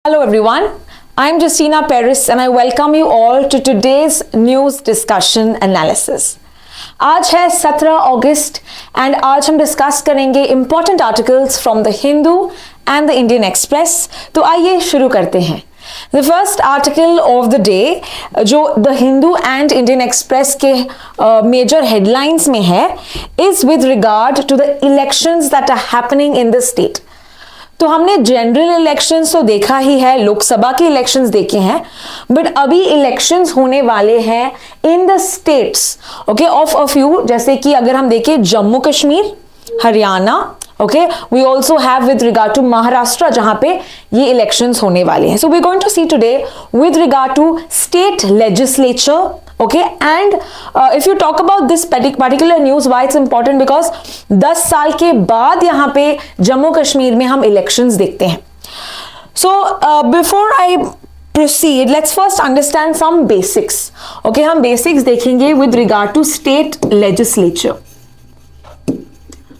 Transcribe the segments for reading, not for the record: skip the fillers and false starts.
Hello everyone, I'm Justina Paris and I welcome you all to today's news discussion analysis. आज है 17 अगस्त and आज हम discuss करेंगे important articles from the Hindu and the Indian Express. तो आइए शुरू करते हैं। The first article of the day जो the Hindu and Indian Express के मेजर हेडलाइंस में है is with regard to the elections that are happening in the state. तो हमने जनरल इलेक्शंस तो देखा ही है, लोकसभा के इलेक्शंस देखे हैं, बट अभी इलेक्शंस होने वाले हैं in the states okay of a few, जैसे कि अगर हम देखें Jammu Kashmir, Haryana, okay we also have with regard to Maharashtra जहां पे ये इलेक्शंस होने वाले हैं। So we are going to see today with regard to state legislature, okay, and if you talk about this particular news, why it's important, because 10 साल के बाद यहाँ पे जम्मू कश्मीर में हम इलेक्शंस देखते हैं। So before I proceed, let's first understand some basics. Okay, हम basics देखेंगे with regard to state legislature.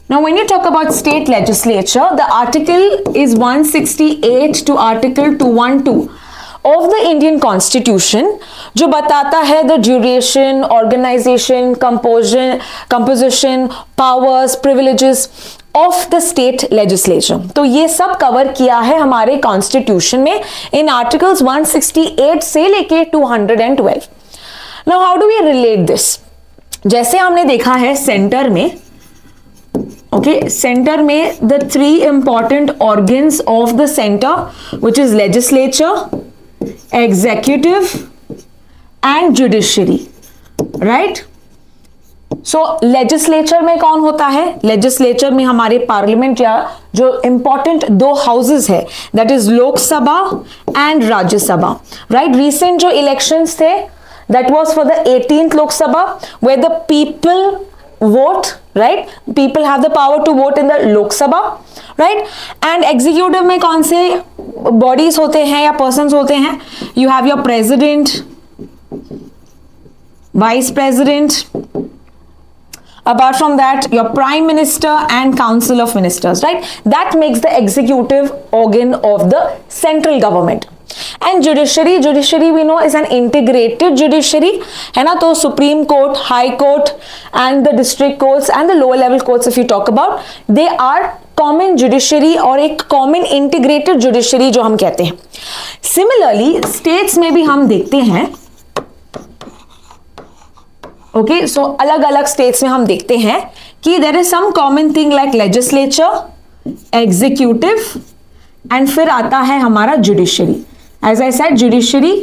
Now when you talk about state legislature, the article is 168 to article 212 of the Indian Constitution, जो बताता है the duration, organization, composition, powers, privileges of the state legislature. तो ये सब cover किया है हमारे constitution में इन आर्टिकल्स 168 से लेके 212. Now how do we relate this? जैसे हमने देखा है सेंटर में, सेंटर में the three important organs of the center, which is legislature, executive and judiciary, right? So legislature में कौन होता है? legislature में हमारे पार्लियामेंट या जो important दो हाउसेस है, that is Lok Sabha and Rajya Sabha, right? recent जो elections थे, that was for the 18th Lok Sabha, where the people vote, right? People have the power to vote in the Lok Sabha, right? And executive में कौन से bodies होते हैं या persons होते हैं? You have your president, vice president, apart from that your prime minister and council of ministers, right? That makes the executive organ of the central government. And judiciary we know is an integrated judiciary, है ना? तो supreme court, high court and the district courts and the lower level courts if you talk about, they are common judiciary और एक common integrated judiciary जो हम कहते हैं। Similarly states में भी हम देखते हैं, okay, so अलग अलग states में हम देखते हैं कि there is some common thing like legislature, executive and फिर आता है हमारा judiciary. As I said, judiciary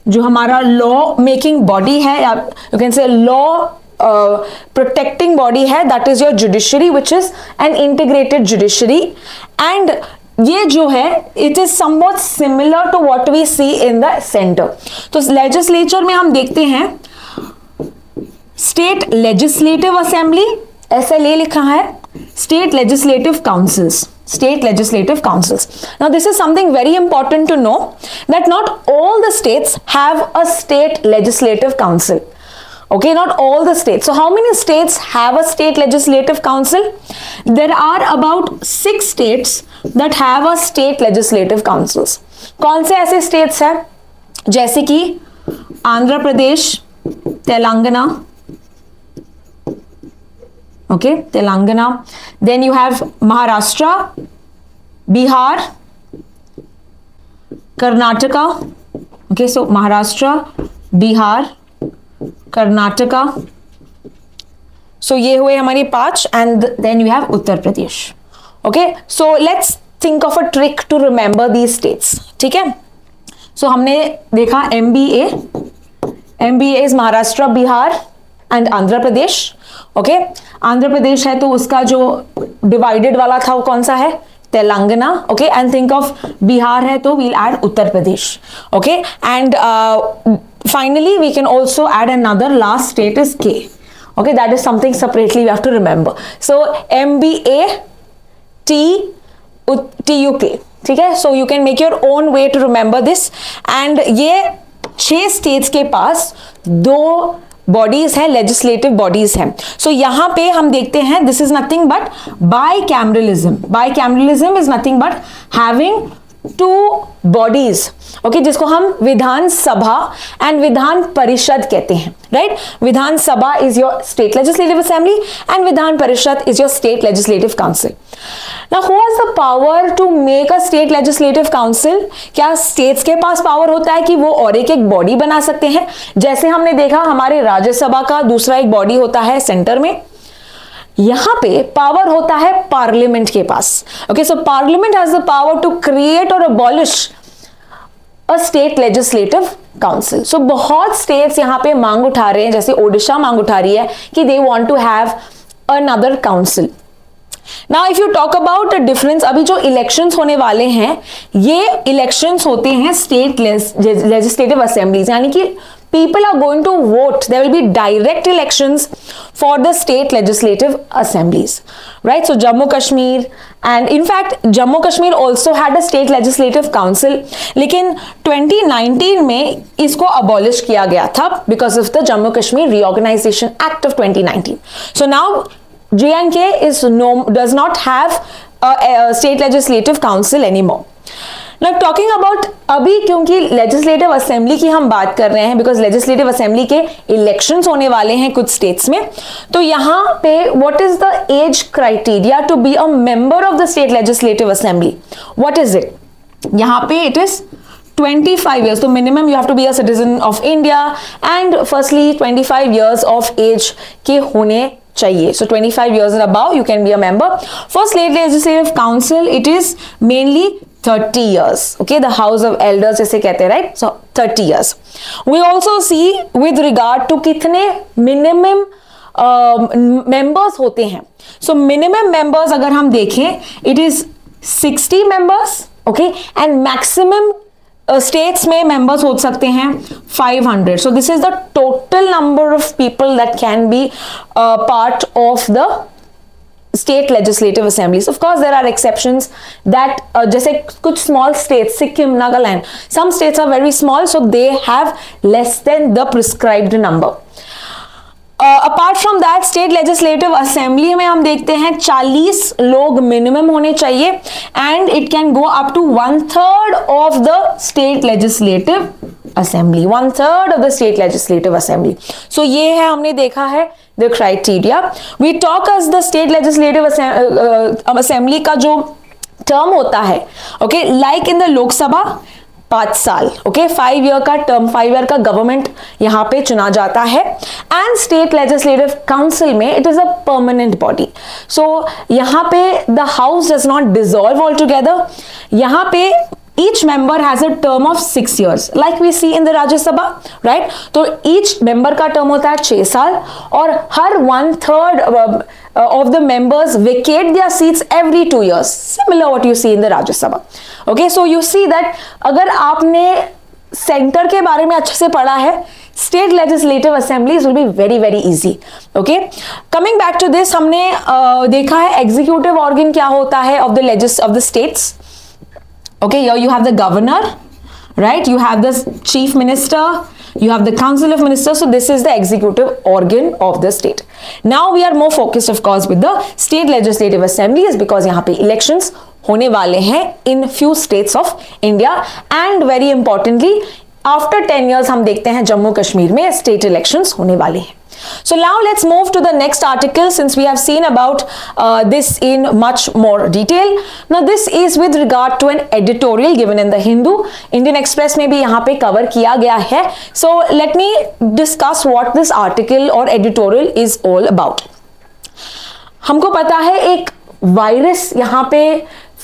जो हमारा law making body है या you can say law protecting body है, that is your judiciary, which is an integrated judiciary. And ये जो है it is somewhat similar to what we see in the center. तो legislature में हम देखते हैं state legislative assembly, SLA लिखा है, state legislative councils, state legislative councils. Now this is something very important to know, that not all the states have a state legislative council. Okay, not all the states. So how many states have a state legislative council? There are about 6 states that have a state legislative councils. कौन से ऐसे states हैं? जैसे कि Andhra Pradesh, Telangana, okay, Telangana, then you have Maharashtra, Bihar, Karnataka, okay, so Maharashtra, Bihar, Karnataka, so ये हुए हमारी 5 and then you have Uttar Pradesh. Okay, so let's think of a trick to remember these states. ठीक है, so हमने देखा MBA is Maharashtra, Bihar and Andhra Pradesh. Okay, Andhra Pradesh है तो उसका जो डिवाइडेड वाला था वो कौन सा है? Telangana. Okay, and think of Bihar है तो we'll add Uttar Pradesh. Okay, and finally we can also add another last state is K. Okay, that is something separately we have to remember. So MBA TUK, ठीक है. So you can make your own way to remember this. And ये 6 states के पास 2 bodies है, legislative bodies हैं. So यहां पे हम देखते हैं this is nothing but bicameralism. Bicameralism is nothing but having two bodies, okay, जिसको हम विधान सभा एंड विधान परिषद कहते हैं, right? Vidhan Sabha is your state legislative assembly and Vidhan Parishad is your state legislative council. Now who has the power to make a state legislative council? क्या states के पास power होता है कि वो और एक बॉडी बना सकते हैं? जैसे हमने देखा हमारे राज्यसभा का दूसरा एक बॉडी होता है सेंटर में, यहां पे पावर होता है पार्लियामेंट के पास. Okay, so parliament has the power to create or abolish a state legislative council. So बहुत स्टेट्स यहां पे मांग उठा रहे हैं, जैसे ओडिशा मांग उठा रही है कि they want to have another council. Now if you talk about difference, अभी जो इलेक्शंस होने वाले हैं ये इलेक्शंस होते हैं स्टेट लेजिस्लेटिव असेंबलीज, यानी कि people are going to vote. There will be direct elections for the state legislative assemblies, right? So Jammu Kashmir, and in fact Jammu Kashmir also had a state legislative council, लेकिन 2019 में इसको abolish किया गया था because of the Jammu Kashmir Reorganization Act of 2019. So now J&K does not have a state legislative council anymore. Now talking about अभी, क्योंकि legislative assembly की हम बात कर रहे हैं, बिकॉज लेजिस्लेटिव असेंबली के इलेक्शंस होने वाले हैं कुछ स्टेट्स में, तो यहाँ पे what is the age criteria to be a member of the state legislative assembly? What is it? यहाँ पे इट इज 25 years. तो minimum you have to be a citizen of India and firstly 25 years of age के होने चाहिए. So 25 years and above you can be a member. For state legislative council it is mainly 30 years. Okay, the House of Elders जैसे कहते हैं, right? So 30 years. We also see with regard to कितने minimum members होते हैं. So minimum members अगर हम देखें it is 60 members. Okay, and maximum states में members हो सकते हैं 500. So this is the total number of people that can be part of the state legislative assemblies. Of course there are exceptions that जैसे कुछ small states, Sikkim, Nagaland, some states are very small, so they have less than the prescribed number. Apart from that state legislative assembly में हम देखते हैं 40 लोग minimum होने चाहिए and it can go up to 1/3 of the state legislative assembly, 1/3 of the state legislative assembly. So ये है, हमने देखा है the criteria. We talk as the state legislative assembly का जो टर्म होता है, okay, like in the Lok Sabha 5 साल, ओके, 5 ईयर का टर्म, 5 ईयर का गवर्नमेंट यहां पे चुना जाता है. एंड स्टेट लेजिस्लेटिव काउंसिल में it is a permanent body. So यहां पे the house does not dissolve altogether. यहां पे each member has a term of 6 years like we see in the Rajya Sabha, right? तो each member का term होता है 6 साल और हर 1/3 of the members vacate their seats every 2 years, similar what you see in the Rajya Sabha. Okay, so you see that अगर आपने centre के बारे में अच्छे से पढ़ा है, state legislative assemblies will be very very easy. Okay, coming back to this, हमने देखा है executive organ क्या होता है of the states. Okay, here you have the governor, right? You have the chief minister, you have the council of ministers. So this is the executive organ of the state. Now we are more focused, of course, with the state legislative assemblies because यहाँ पे elections होने वाले हैं in few states of India. And very importantly, after 10 years हम देखते हैं जम्मू कश्मीर में state elections होने वाले हैं. So now let's move to the next article since we have seen about this in much more detail. Now this is with regard to an editorial given in the Hindu. Indian Express में भी यहाँ पे cover किया गया है. So let me discuss what this article or editorial is all about. हमको पता है एक वायरस यहाँ पे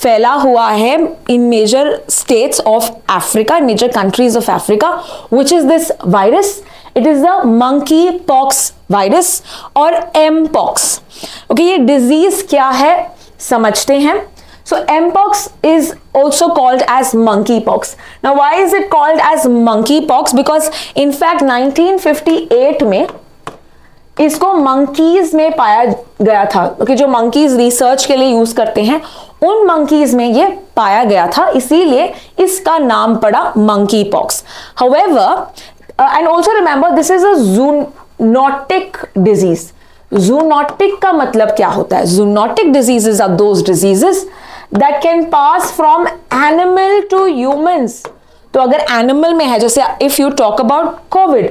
फैला हुआ है in major states of Africa, major countries of Africa. Which is this virus? It is the monkeypox virus और mpox. Okay, ये disease क्या है समझते हैं. So mpox is also called as monkeypox. Now why is it called as monkeypox? Because in fact 1958 में इसको monkeys में पाया गया था. Okay, जो monkeys research के लिए यूज करते हैं उन monkeys में ये पाया गया था, इसीलिए इसका नाम पड़ा monkeypox. However, and also remember this is a zoonotic disease. Zoonotic का मतलब क्या होता है? Zoonotic diseases are those diseases that can pass from animal to humans. तो अगर एनिमल में है, जैसे if you talk about COVID,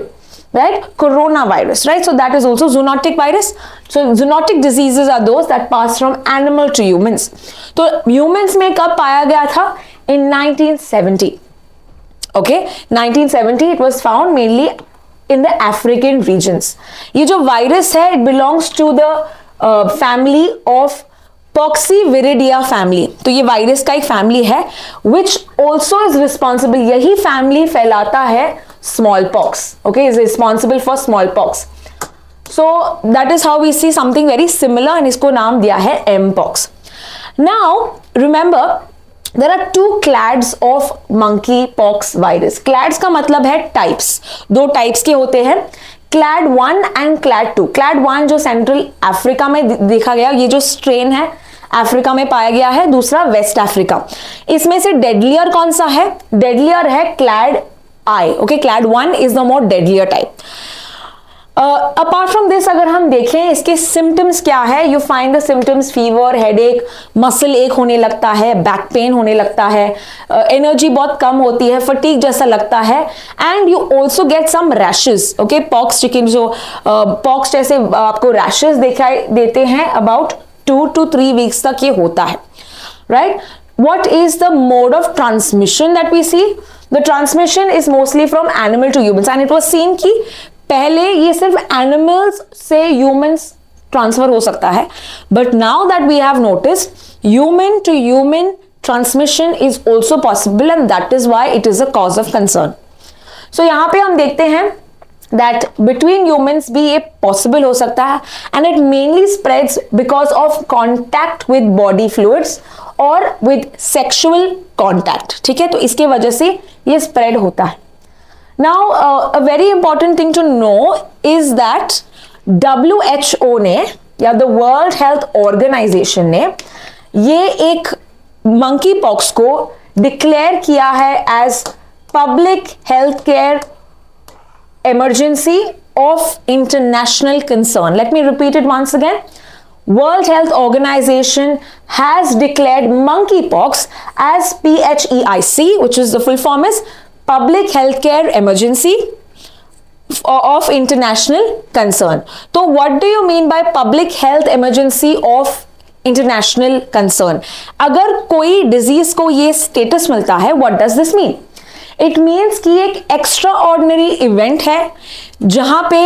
right, coronavirus, right, so that is also zoonotic virus. So zoonotic diseases are those that pass from animal to humans. तो humans में कब पाया गया था? In 1970. Okay, 1970 it was found mainly in the African regions. ये जो virus है, it belongs to the family of Poxviridia family. तो ये वायरस का एक फैमिली है which also is responsible, यही फैमिली फैलाता है smallpox. Okay, is responsible for smallpox. So that is how we see something very similar, and इसको नाम दिया है mpox. Now remember, there are two clades of monkeypox virus. Clades का मतलब है types. दो types के होते हैं, clade 1 and clade 2. clade 1 जो सेंट्रल अफ्रीका में देखा गया, ये जो स्ट्रेन है अफ्रीका में पाया गया है, दूसरा वेस्ट अफ्रीका. इसमें से डेडलियर कौन सा है? डेडलियर है clade I. Okay, clade 1 is the more deadlier type. Apart from this अगर हम देखें इसके सिम्टम्स क्या है, you find the symptoms fever, headache, muscle एक होने लगता है, बैक पेन होने लगता है, एनर्जी बहुत कम होती है, फटीग जैसा लगता है, and you also get some rashes. Okay, pox chicken जो पॉक्स जैसे आपको रैशेस दिखाई देते हैं, अबाउट 2 to 3 वीक्स तक ये होता है. Right, what is the mode of transmission that we see? The transmission is mostly from animal to humans, and it was seen कि पहले ये सिर्फ एनिमल्स से ह्यूमंस ट्रांसफर हो सकता है, but now that we have noticed human to human transmission is also possible, and that is why it is a cause of concern. So यहां पे हम देखते हैं दैट बिटवीन ह्यूमंस भी ये पॉसिबल हो सकता है, and it mainly spreads because of contact with body fluids और विद सेक्सुअल कॉन्टैक्ट. ठीक है, तो इसके वजह से ये स्प्रेड होता है. Now, a very important thing to know is that WHO ने या the World Health Organization ने ये एक मंकी पॉक्स को डिक्लेयर किया है as public health care emergency of international concern. Let me repeat it once again. World Health Organization has declared monkeypox as PHEIC, which is the full form is Public Healthcare Emergency of International Concern. So what do you mean by Public Health Emergency of International Concern? अगर कोई disease को ये status मिलता है, what does this mean? It means कि एक extraordinary event है जहां पे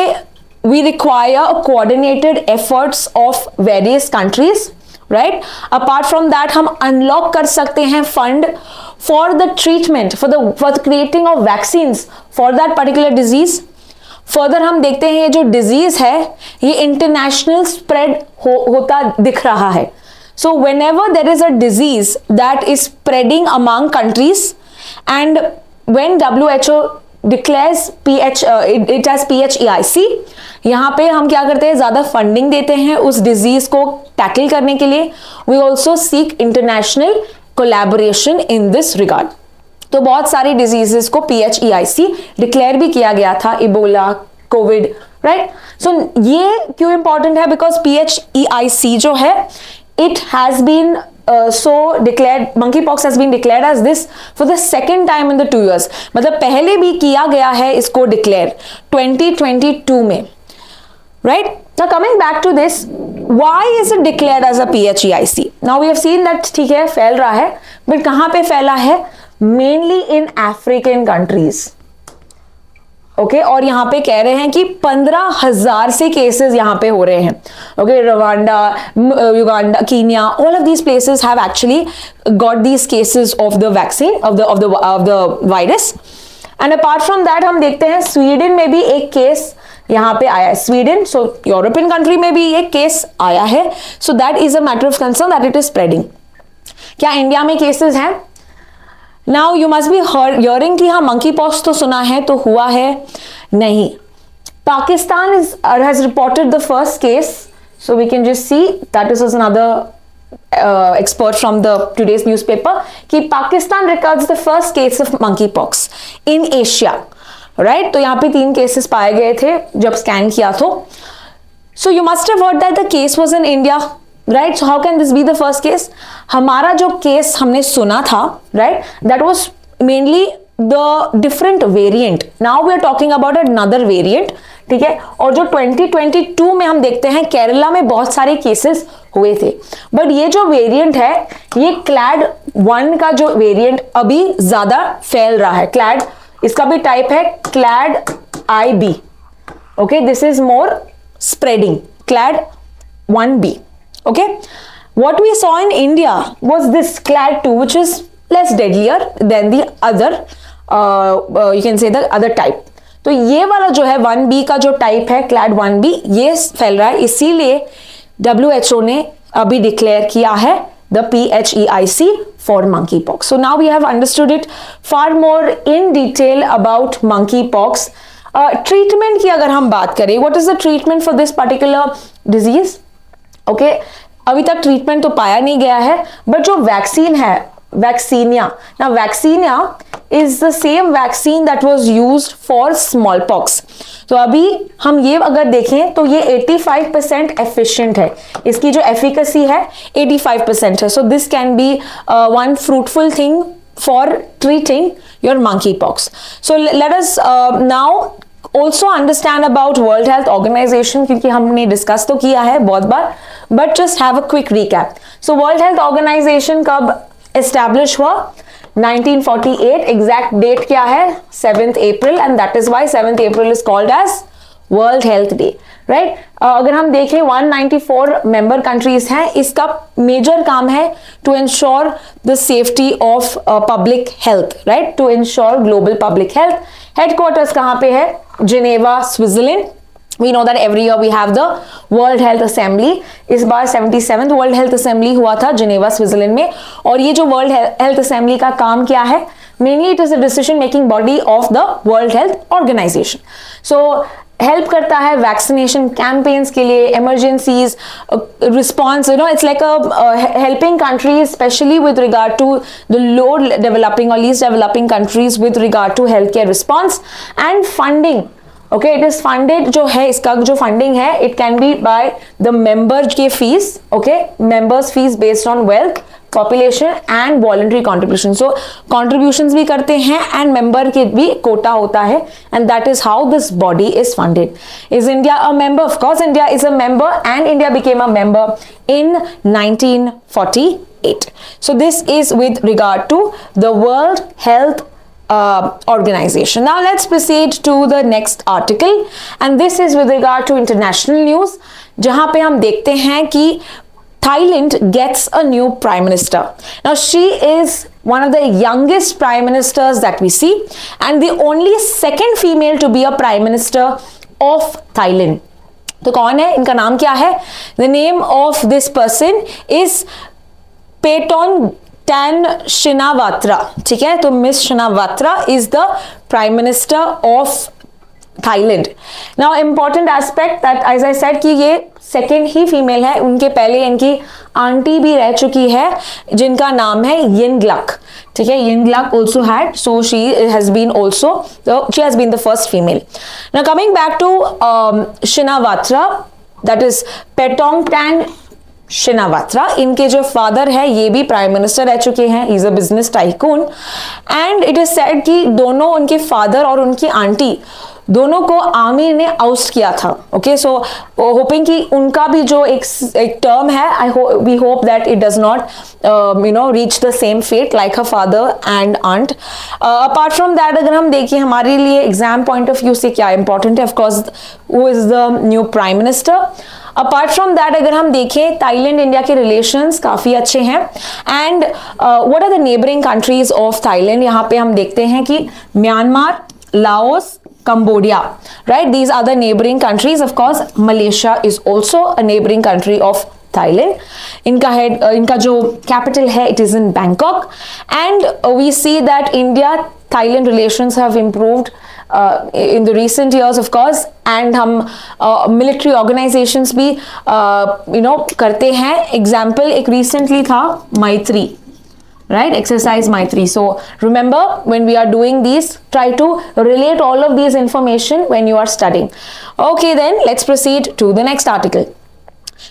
we require coordinated efforts of various countries. Right? Apart from that, हम unlock कर सकते हैं fund for the treatment, for the creating of vaccines for that particular disease. Further हम देखते हैं ये जो disease है ये international spread होता दिख रहा है. So whenever there is a disease that is spreading among countries, and when WHO declares it as PHEIC, यहाँ पे हम क्या करते हैं, ज्यादा फंडिंग देते हैं उस डिजीज को टैकल करने के लिए. We also seek international collaboration in this regard. तो बहुत सारी डिजीजेस को PHEIC डिक्लेयर भी किया गया था, इबोला, कोविड. राइट, सो ये क्यों इंपॉर्टेंट है? बिकॉज PHEIC जो है it has been declared, monkeypox has been declared as this for the second time in the 2 years. मतलब पहले भी किया गया है इसको डिक्लेयर 2022 में. Right? Now coming back to this, why is it declared as a PHEIC? Now we have seen that ठीक है फैल रहा है, but कहाँ पे फैला है? Mainly in African countries. Okay, और यहाँ पे कह रहे हैं कि 15,000 से केसेस यहाँ पे हो रहे हैं. Okay, Rwanda, Uganda, Kenya, all of these places have actually got these cases of the vaccine of the virus. And apart from that हम देखते हैं स्वीडन में भी एक केस यहाँ पे आया है. स्वीडन, सो यूरोपियन कंट्री में भी एक केस आया है. So that is a matter of concern that it is spreading. क्या इंडिया में केसेस हैं? Now you must be hearing कि हाँ monkeypox तो सुना है तो हुआ है, नहीं. Pakistan has reported the first case, so we can just see that is another expert from the today's newspaper कि Pakistan records the first case of monkeypox in Asia. Right? तो यहाँ पे 3 केसेस पाए गए थे जब स्कैन किया तो. So you must have heard that the case was in India. Right. So how can this be the first case? हमारा जो केस हमने सुना था, right, that was mainly the different variant. Now we are talking about another variant. ठीक है. और जो 2022 में हम देखते हैं केरला में बहुत सारे केसेस हुए थे. बट ये जो वेरिएंट है, ये क्लैड 1 का जो वेरिएंट अभी ज्यादा फैल रहा है. क्लैड, इसका भी टाइप है clad IB. Okay, this is more spreading. Clad 1B. Okay, what we saw in India was this clad 2, which is less deadlier than the other, you can say the other type. तो ये वाला जो है 1B का जो type है clad 1B, ये फैल रहा है. इसीलिए WHO ने अभी डिक्लेयर किया है the PHEIC for monkeypox. So now we have understood it far more in detail about monkeypox. Treatment की अगर हम बात करें, what is the treatment for this particular disease? Okay, अभी तक ट्रीटमेंट तो पाया नहीं गया है, बट जो वैक्सीन है, वैक्सीनिया, ना vaccinia is the same vaccine that was used for small pox. तो अभी हम ये अगर देखें तो ये 85% एफिशिएंट है. इसकी जो एफिकेसी है 85% है. So this can be one fruitful thing for treating your monkey pox. So let us now also understand about World Health Organization, क्योंकि हमने डिस्कस तो किया है बहुत बार, but just have a quick recap. So World Health Organization कब establish हुआ? 1948. Exact date क्या है? 7th April, and that is why 7th April is called as World Health Day. Right. अगर हम देखें 194 मेंबर कंट्रीज हैं. इसका मेजर काम है to ensure the safety of public health, right, to ensure global public health. Headquarters कहाँ पे है? Geneva, Switzerland. We know that every year we have the World Health Assembly. इस बार 77th World Health Assembly हुआ था Geneva, Switzerland में. और ये जो World Health Assembly का काम क्या है? Mainly it is a decision making body of the World Health Organization. So help करता है वैक्सीनेशन कैंपेन्स के लिए, emergencies response. You know, it's like helping countries specially with regard to the low developing or least developing countries with regard to health care response and funding. Okay, it is funded, जो है इसका जो funding है, it can be by the member के fees. Okay, members fees based on wealth, population and voluntary contribution. So contributions भी करते हैं and member के भी कोटा होता है, and that is how this body is funded. Is India a member? Of course India is a member, and India became a member in 1948. So this is with regard to the World Health Organization. Now let's proceed to the next article, and this is with regard to international news, जहां पे हम देखते हैं कि Thailand gets a new prime minister. Now she is one of the youngest prime ministers that we see, and the only second female to be a prime minister of Thailand. तो कौन है? इनका नाम क्या है? The name of this person is Paetongtarn Shinawatra. ठीक है, तो miss Shinawatra is the prime minister of Thailand. Now important aspect that as I said कि ये सेकेंड ही फीमेल है. उनके पहले इनकी आंटी भी रह चुकी है जिनका नाम है Yingluck. ठीक है, Yingluck also had, so she has been also, so she has been the first female. Now coming back to Shinawatra, that is Paetongtarn Shinawatra. इनके जो फादर है ये भी प्राइम मिनिस्टर रह चुके हैं. He is a business tycoon, and it is said कि दोनों, उनके फादर और उनकी आंटी, दोनों को आमिर ने आउस्ट किया था. ओके, सो होपिंग कि उनका भी जो एक टर्म है, we hope that it does not reach the same fate like her father and aunt. Apart from that, अगर हम देखिए हमारे लिए एग्जाम पॉइंट ऑफ व्यू से क्या इंपॉर्टेंट है, of course who is the new prime minister. Apart from that, अगर हम देखें थाईलैंड इंडिया के रिलेशंस काफी अच्छे हैं. And what are the neighbouring countries of Thailand? यहाँ पे हम देखते हैं कि Myanmar, Laos, Cambodia, right? These are the neighboring countries. Of course, Malaysia is also a neighboring country of Thailand. इनका जो capital है, it is in Bangkok, and we see that India-Thailand relations have improved in the recent years, of course, and हम military organizations भी करते हैं. Example एक recently था Maitri. Right, exercise Maitri. So remember, when we are doing these, try to relate all of these information when you are studying. Okay, then let's proceed to the next article.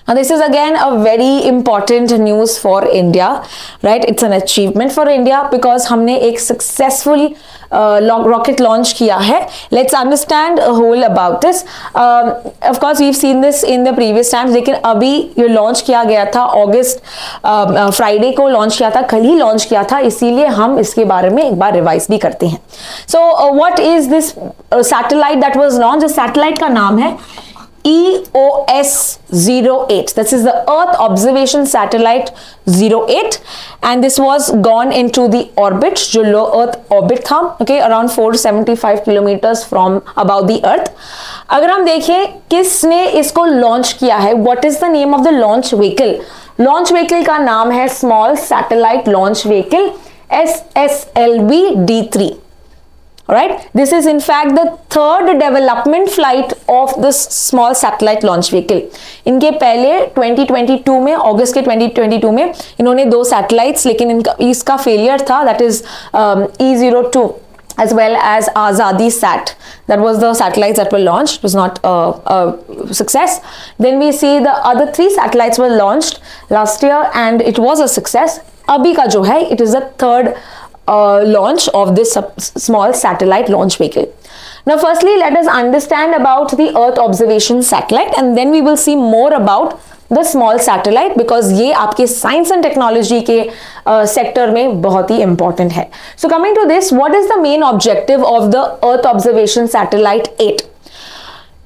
Now this is again a very important news for India, right? It's an achievement for India because हमने एक successful rocket launch किया है. Let's understand a whole about this. Of course we've seen this in the previous times, लेकिन अभी ये launch किया गया था August Friday को launch किया था, कल ही launch किया था, इसीलिए हम इसके बारे में एक बार revise भी करते हैं. So what is this satellite that was launched? इस satellite का नाम है EOS-08. This is the Earth Observation Satellite 08, and this was gone into the orbit, जो low Earth orbit था, okay, around 475 kilometers from above the Earth. अगर हम देखें किसने इसको लॉन्च किया है, what is the name of the launch vehicle? Launch vehicle का नाम है Small Satellite Launch Vehicle, SSLV-D3. Alright, this is in fact the third development flight of this small satellite launch vehicle. इनके पहले 2022 में, अगस्त के 2022 में इन्होंने 2 satellites, लेकिन इसका failure था, that is E02 as well as Azadi Sat. That was the satellites that were launched. It was not a success. Then we see the other 3 satellites were launched last year and it was a success. अभी का जो है, it is the third launch of this small satellite launch vehicle. Now firstly let us understand about the Earth observation satellite and then we will see more about the small satellite because ये आपके science and technology के sector में बहुत ही important है. So coming to this, what is the main objective of the Earth observation satellite 8?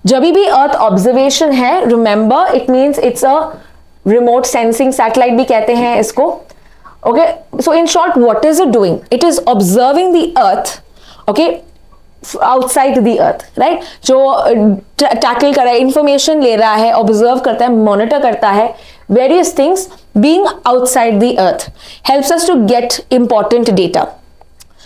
जब भी Earth observation है, remember it means it's a remote sensing satellite भी कहते हैं इसको. Okay, so in short, what is it doing? It is observing the Earth, okay, outside the Earth, right? जो tackle कर रहा है, information ले रहा है, observe करता है, monitor करता है, various things being outside the Earth helps us to get important data.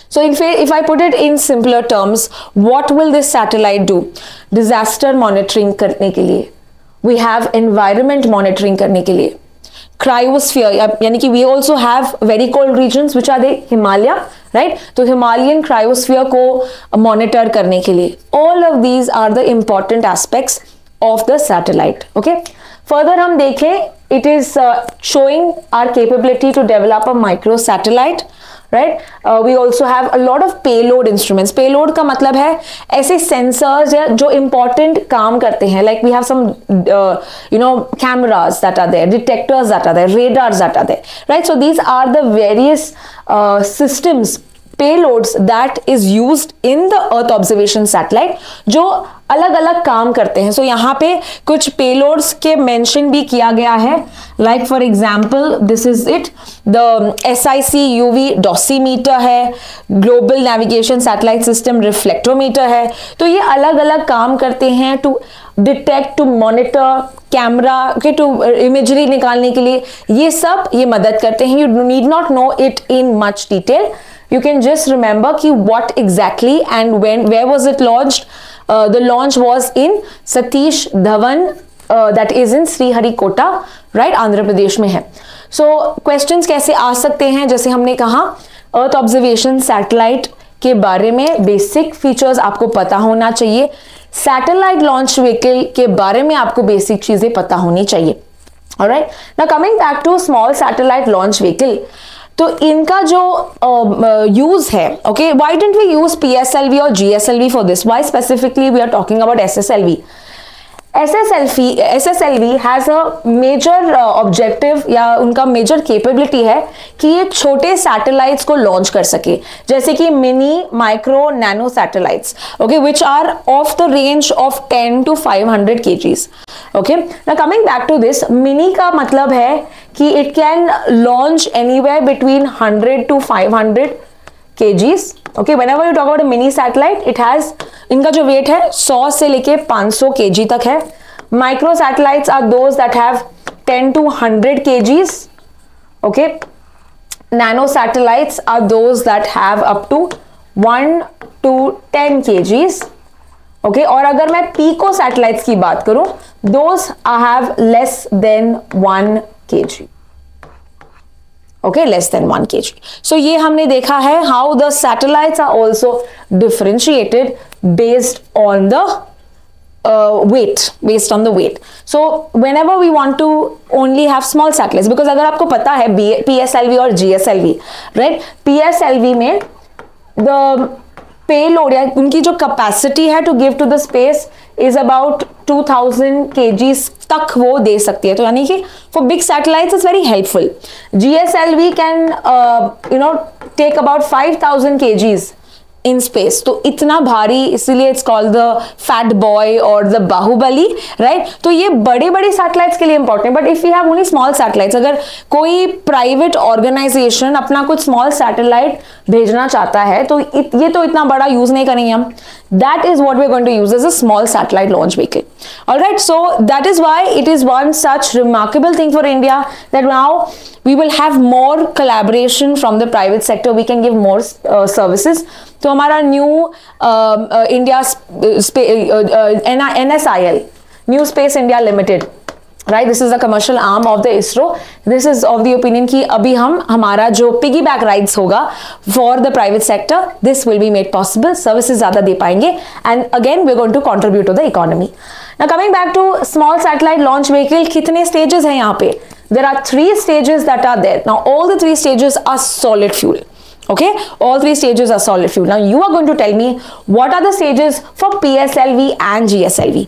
So if I put it in simpler terms, what will this satellite do? Disaster monitoring करने के लिए, we have environment monitoring करने के लिए, cryosphere, यानी कि we also have very cold regions which are the Himalaya, right? तो Himalayan cryosphere को monitor करने के लिए, all of these are the important aspects of the satellite. Okay, further हम देखें, it is showing our capability to develop a micro satellite, right? We also have a lot of payload instruments. Payload का मतलब है ऐसे sensors या जो important काम करते हैं, like we have some cameras that are there, detectors that are there, radars that are there, right? So these are the various systems, payloads that is used in the Earth observation satellite जो अलग अलग काम करते हैं. So यहाँ पे कुछ payloads के mention भी किया गया है, like for example this is it, the SIC UV dosimeter है, global navigation satellite system reflectometer है. तो ये अलग अलग काम करते हैं to detect, to monitor, camera के टू इमेजरी निकालने के लिए, ये सब ये मदद करते हैं. You need not know it in much detail. You can just remember कि what exactly and when, where was it launched. The launch was in Satish Dhawan, that is in Sriharikota, right? Andhra Pradesh में है. So questions कैसे आ सकते हैं, जैसे हमने कहा Earth observation satellite के बारे में बेसिक फीचर्स आपको पता होना चाहिए. सैटेलाइट लॉन्च व्हीकल के बारे में आपको बेसिक चीजें पता होनी चाहिए. Alright, now coming back to small satellite launch vehicle, तो इनका जो यूज है, okay, why don't we use PSLV और GSLV for this? Why specifically we are talking about SSLV? SSLV has a major objective या उनका major capability है कि ये छोटे सैटेलाइट्स को लॉन्च कर सके, जैसे कि mini, micro, nano satellites, okay, which are of the range of 10 to 500 kgs. Okay, now coming back to this, mini का मतलब है कि it can launch anywhere between 100 to 500 kgs. Okay, whenever you talk about a mini satellite, it has, इनका जो wait है 100 से लेके 500 kg तक है. Micro satellites are those that have 10 to 100 kgs. Okay, nano satellites are those that have up to 1 to 10 kgs. Okay, और अगर मैं pico satellites की बात करूं, those have less than 1 kg. Okay, less than 1 kg. So ये हमने देखा है how the satellites are also differentiated based on the weight, based on the weight. So whenever we want to only have small satellites, because अगर आपको पता है PSLV और GSLV, right? PSLV में the payload या उनकी जो capacity है to give to the space is about 2000 kgs तक वो दे सकती है, तो यानी कि for big satellites it's very helpful. GSLV can take about 5000 kgs in space, तो इतना भारी, इसीलिए it's called the fat boy और द बाहुबली, राइट? तो ये बड़े बड़े सैटेलाइट्स के लिए important, but if you have only small satellites, अगर कोई प्राइवेट ऑर्गेनाइजेशन अपना कुछ स्मॉल सैटेलाइट भेजना चाहता है तो ये तो इतना बड़ा यूज नहीं करेंगे हम. That is what we're going to use as a small satellite launch vehicle. All right, so that is why it is one such remarkable thing for India that now we will have more collaboration from the private sector. We can give more services. तो हमारा new India NSIL, New Space India Limited, right? This is the commercial arm of the ISRO. This is of the opinion कि अभी हमारा जो piggyback rides होगा for the private sector, this will be made possible. Services ज़्यादा दे पाएंगे, and again we're going to contribute to the economy. Now coming back to small satellite launch vehicle, कितने stages हैं यहाँ पे? There are 3 stages that are there. Now all the 3 stages are solid fuel. Okay, all 3 stages are solid fuel. Now you are going to tell me what are the stages for PSLV and GSLV.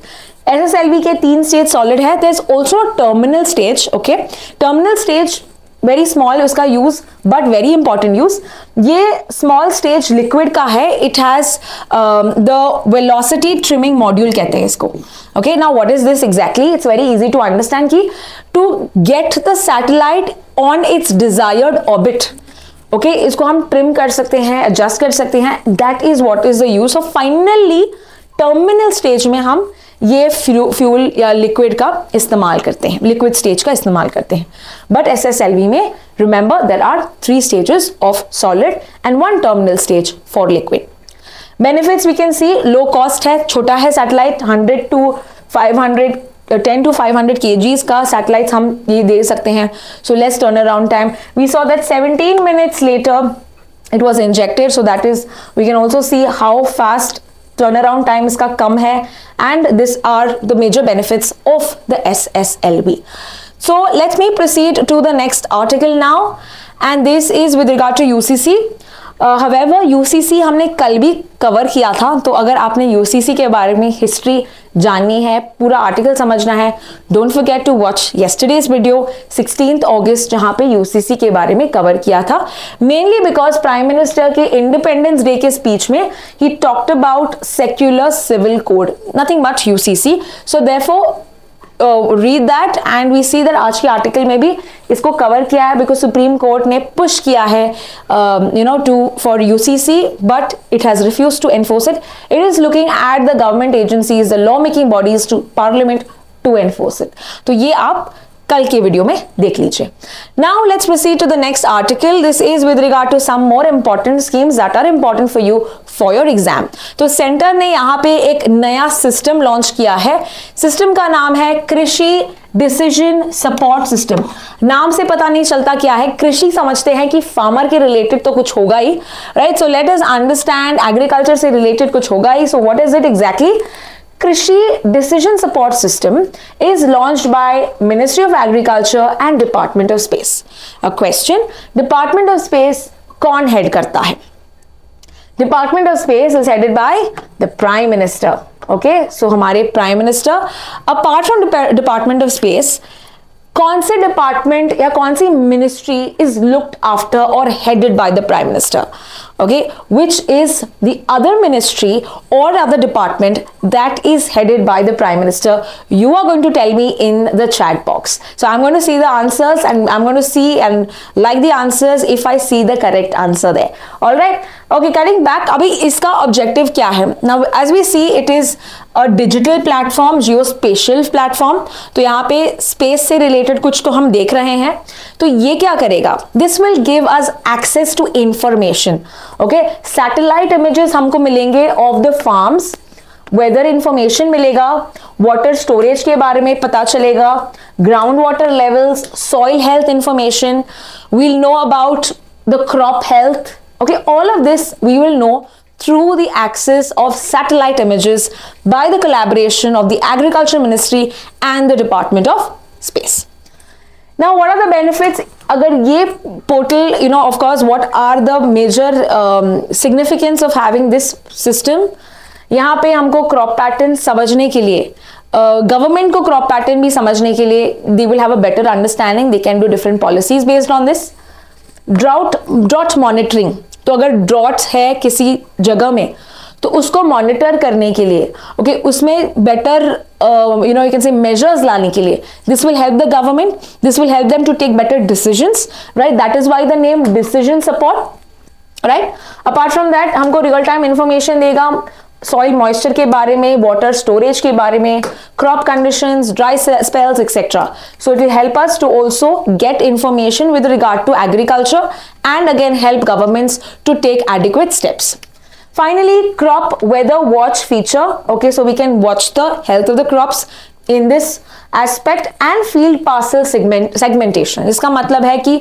SSLV के 3 stage solid है. There is also terminal stage. Okay, terminal stage very small उसका use, but very important use. ये small stage liquid का है. It has the velocity trimming module कहते हैं इसको. Okay, now what is this exactly? It's very easy to understand कि to get the satellite on its desired orbit, okay, इसको हम trim कर सकते हैं, एडजस्ट कर सकते हैं. That is what is the use of. Finally terminal stage में हम ये फ्यूल या लिक्विड का इस्तेमाल करते हैं, लिक्विड स्टेज का इस्तेमाल करते हैं. बट SSLV में remember there are 3 stages of solid and 1 terminal stage for liquid. Benefits we can see, low cost है, छोटा है सैटेलाइट, 10 to 500 kgs का सैटेलाइट हम ये दे सकते हैं. So less turnaround time. We saw that 17 minutes later it was injected, so that is we can also see how fast turnaround time इसका कम है, and these are the major benefits of the SSLV. So let me proceed to the next article now, and this is with regard to UCC. However, UCC हमने कल भी cover किया था, तो अगर आपने UCC के बारे में हिस्ट्री जाननी है, पूरा आर्टिकल समझना है, don't forget to watch yesterday's video 16 अगस्त, जहां पे UCC के बारे में कवर किया था. मेनली बिकॉज प्राइम मिनिस्टर के इंडिपेंडेंस डे के स्पीच में ही talked about secular civil code, nothing but UCC. So therefore read that and we see that आज के आर्टिकल में भी इसको कवर किया है, बिकॉज सुप्रीम कोर्ट ने पुश किया है for UCC, but it has refused to enforce it. It is looking at the government agencies, the law making bodies, to parliament to enforce it. तो ये आप कल के वीडियो में देख लीजिए. Now let's proceed to the next article. This is with regard to some more important schemes that are important for you for your exam. तो centre ने यहाँ पे एक नया सिस्टम लॉन्च किया है. सिस्टम का नाम है कृषि डिसीजन सपोर्ट सिस्टम. नाम से पता नहीं चलता क्या है. कृषि समझते हैं कि फार्मर के रिलेटेड तो कुछ होगा ही, right? So let us understand agriculture से रिलेटेड कुछ होगा ही. So what is it exactly? Krishi Decision Support System is launched by Ministry of Agriculture and Department of Space. A question: Department of Space कौन head करता है? Department of Space is headed by the Prime Minister. Okay, so हमारे Prime Minister, apart from Department of Space, कौन से department या कौन सी ministry is looked after और headed by the prime minister? Okay, which is the other ministry or other department that is headed by the Prime Minister? You are going to tell me in the chat box. So I'm going to see the answers and I'm going to see and like the answers if I see the correct answer there. All right. Okay, coming back. अभी इसका objective क्या है? Now, as we see, it is a digital platform, geospatial platform. तो यहाँ पे space से related कुछ तो हम देख रहे हैं. तो ये क्या करेगा? This will give us access to information. Okay, satellite images हमको मिलेंगे of the farms, weather information मिलेगा, वाटर स्टोरेज के बारे में पता चलेगा, ground water levels, soil health information, we'll know about the crop health. Okay, all of this we will know through the access of satellite images by the collaboration of the Agriculture Ministry and the Department of Space. Now, what are the benefits? अगर ये portal, you know, of course, what are the major significance of having this system? यहाँ पे हमको crop pattern समझने के लिए, government को crop pattern भी समझने के लिए they will have a better understanding, they can do different policies based on this. Drought monitoring, तो अगर ड्रॉट है किसी जगह में तो उसको मॉनिटर करने के लिए, ओके, उसमें better you can say measures लाने के लिए, this will help the government, this will help them to take better decisions, right. That is why the name decision support, right. Apart from that हमको real time information देगा soil moisture के बारे में, water storage के बारे में, crop conditions, dry spells etcetera. So it will help us to also get information with regard to agriculture and again help governments to take adequate steps. Finally, crop weather watch feature. Okay, so we can watch the health of the crops in this aspect, and field parcel segmentation. इसका मतलब है कि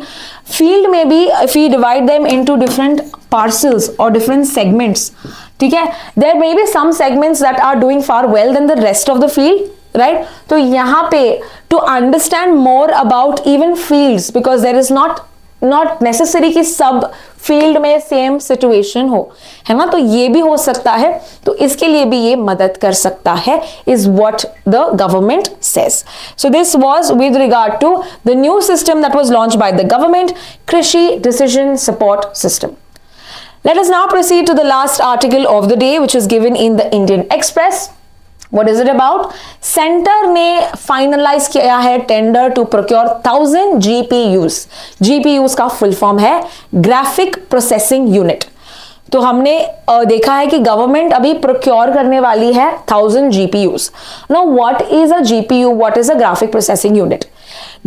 field में भी if we divide them into different parcels or different segments, ठीक है, there may be some segments that are doing far well than the rest of the field, right? तो यहाँ पे to understand more about even fields, because there is not necessary कि सब field में same situation हो, है ना, तो ये भी हो सकता है, तो इसके लिए भी ये मदद कर सकता है, is what the government says. So this was with regard to the new system that was launched by the government, Krishi decision support system. Let us now proceed to the last article of the day, which is given in the Indian Express. What is it about? Centre ने finalise किया है tender to procure 1000 GPUs. GPUs का full form है graphic processing unit. तो हमने देखा है कि गवर्नमेंट अभी प्रोक्योर करने वाली है 1000 GPUs. Now what is a GPU? What is a graphic processing unit?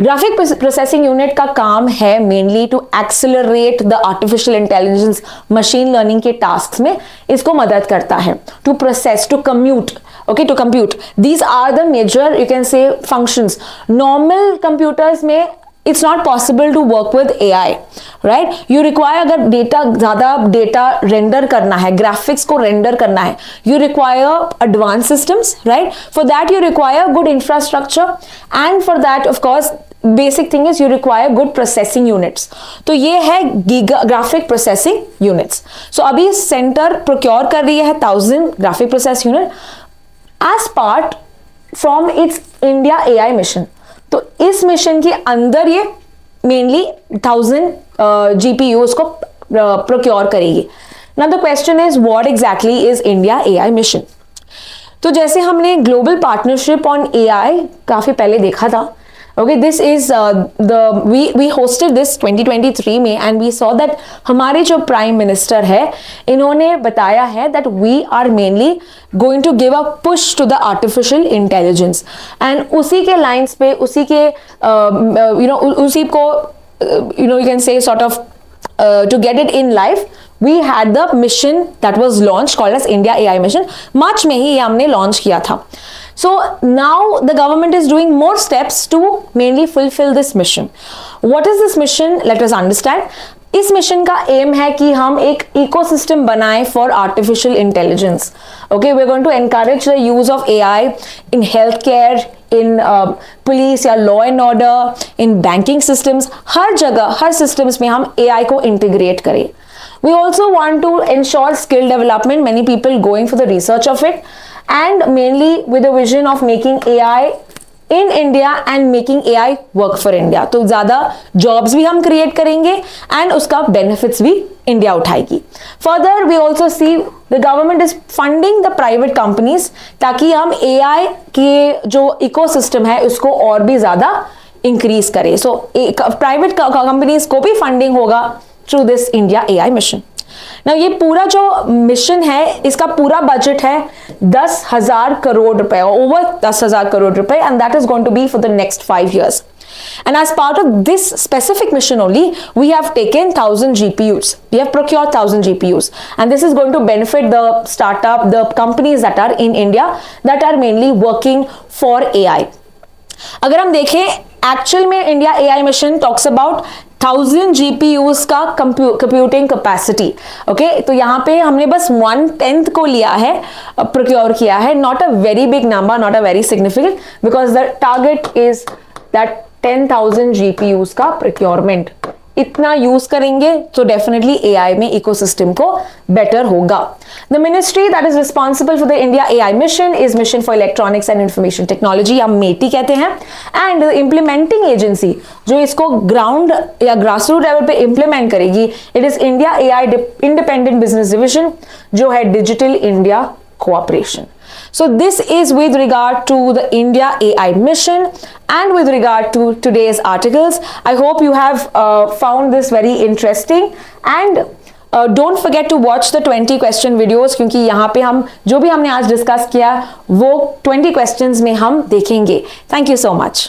Graphic processing unit का काम है mainly to accelerate the artificial intelligence, machine learning के टास्क में इसको मदद करता है, to process, to compute, okay, to compute. These are the major, you can say, functions. Normal computers में it's not possible to work with AI, right? You require, अगर data ज़्यादा data render करना है, ग्राफिक्स को render करना है, you require advanced systems, right? For that you require good infrastructure, and for that of course basic thing is you require good processing units. तो ये है ग्राफिक प्रोसेसिंग यूनिट्स. सो अभी centre procure कर रही है 1000 graphic process unit as part from its India AI mission. तो इस mission के अंदर ये मेनली 1000 GPUs को प्रोक्योर करेगी. Now the question is, what exactly is India AI mission? तो जैसे हमने ग्लोबल पार्टनरशिप ऑन AI काफी पहले देखा था, okay, this is we hosted this 2023 में, and we saw that हमारे जो प्राइम मिनिस्टर है इन्होंने बताया है that we are mainly going to give a push to the artificial intelligence, and उसी के लाइंस पे, उसी के उसी को you can say sort of to get it in life, we had the mission that was launched called as India AI mission. मार्च में ही ये हमने लॉन्च किया था. So now the government is doing more steps to mainly fulfill this mission. What is this mission? Let us understand. इस mission का aim है कि हम एक इकोसिस्टम बनाएं for artificial intelligence. Okay, we are going to encourage the use of AI in health care, in police या law and order, in banking systems, हर जगह, हर सिस्टम्स में हम एआई को इंटीग्रेट करें. We also want to ensure skill development, many people going for the research of it, and mainly with the vision of making AI in India and making AI work for India. तो ज़्यादा jobs भी हम create करेंगे and उसका benefits भी India उठाएगी. Further, we also see the government is funding the private companies ताकि हम AI के जो ecosystem है उसको और भी ज़्यादा increase करें. So private companies को भी funding होगा through this India AI mission. Now ये पूरा जो मिशन है इसका पूरा बजट है 10,000 करोड़ रुपए, over 10,000 करोड़ रुपए, and that is going to be for the next 5 years. And as part of this specific mission only, we have taken 1000 GPUs. We have procured 1000 GPUs, and this is going to benefit the startup, the companies that are in India that are mainly working for AI. अगर हम देखें actual में India AI mission talks about 1000 GPUs का computing capacity. Okay, तो यहाँ पे हमने बस 1/10 को लिया है, प्रोक्योर किया है, not a very big number, not a very significant, because the target is that 10,000 GPUs का प्रोक्योरमेंट। इतना यूज करेंगे तो डेफिनेटली एआई में इकोसिस्टम को बेटर होगा। The ministry that is responsible for the India AI mission is mission for electronics and information technology, या मेटी कहते हैं। एंड इंप्लीमेंटिंग एजेंसी जो इसको ग्राउंड या ग्रास रूट लेवल पे इंप्लीमेंट करेगी, it is India AI independent business division, जो है digital India cooperation. So this is with regard to the India AI mission and with regard to today's articles. I hope you have found this very interesting, and don't forget to watch the 20 question videos, क्योंकि यहाँ पे हम जो भी हमने आज discuss किया वो 20 questions में हम देखेंगे. Thank you so much.